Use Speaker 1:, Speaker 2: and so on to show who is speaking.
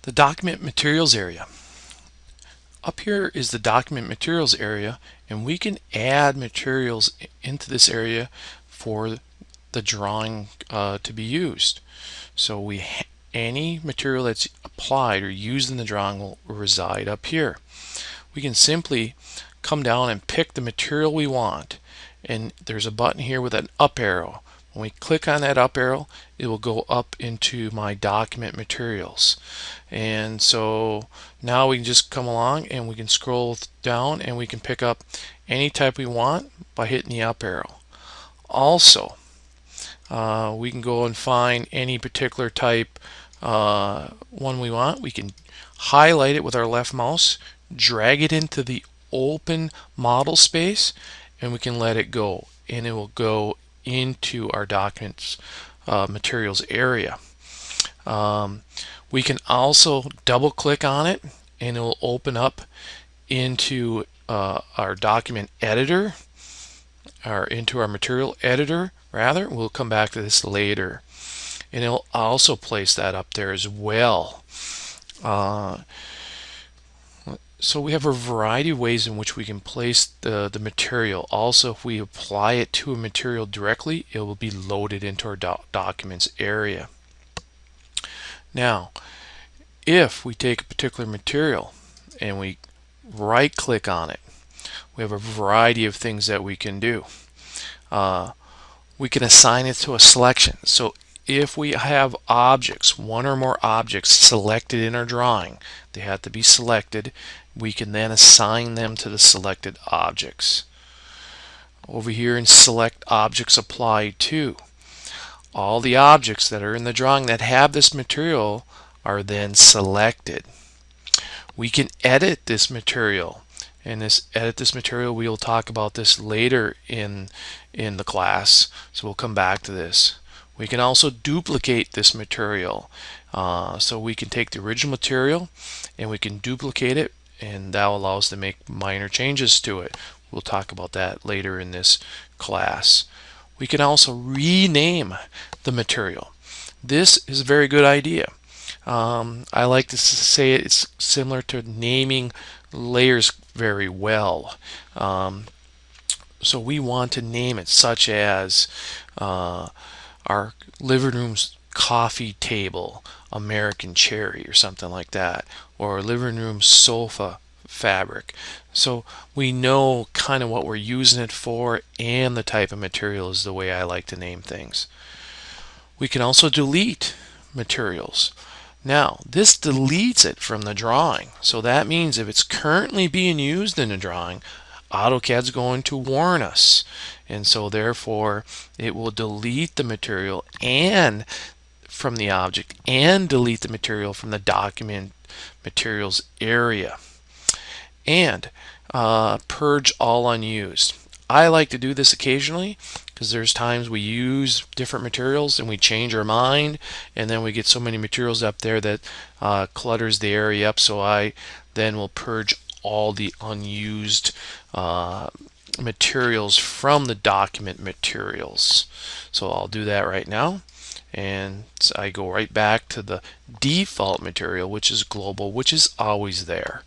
Speaker 1: The document materials area. Up here is the document materials area, and we can add materials into this area for the drawing to be used. So any material that's applied or used in the drawing will reside up here. We can simply come down and pick the material we want, and there's a button here with an up arrow. When we click on that up arrow, it will go up into my document materials. And so now we can just come along and we can scroll down and we can pick up any type we want by hitting the up arrow. Also, we can go and find any particular type one we want. We can highlight it with our left mouse, drag it into the open model space, and we can let it go, and it will go into our documents materials area. We can also double click on it and it will open up into our document editor, or into our material editor rather. We'll come back to this later, and it'll also place that up there as well. So we have a variety of ways in which we can place the material. Also, if we apply it to a material directly, it will be loaded into our documents area. Now, if we take a particular material and we right click on it, we have a variety of things that we can do. We can assign it to a selection. So if we have objects, one or more objects selected in our drawing, they have to be selected. We can then assign them to the selected objects. Over here in Select Objects Applied To, all the objects that are in the drawing that have this material are then selected. We can edit this material, and edit this material, we will talk about this later in the class, so we'll come back to this. We can also duplicate this material, so we can take the original material and we can duplicate it, and that will allow us to make minor changes to it. We'll talk about that later in this class. We can also rename the material. This is a very good idea. I like to say it's similar to naming layers very well. So we want to name it such as our living room's coffee table American cherry or something like that, or living room sofa fabric. So we know kind of what we're using it for, and the type of material is the way I like to name things. We can also delete materials. Now, this deletes it from the drawing. So that means if it's currently being used in a drawing, AutoCAD's going to warn us. And so therefore, it will delete the material and from the object and delete the material from the document materials area. And purge all unused. I like to do this occasionally because there's times we use different materials and we change our mind, and then we get so many materials up there that clutters the area up. So I then will purge all the unused materials from the document materials. So I'll do that right now, and I go right back to the default material, which is global, which is always there.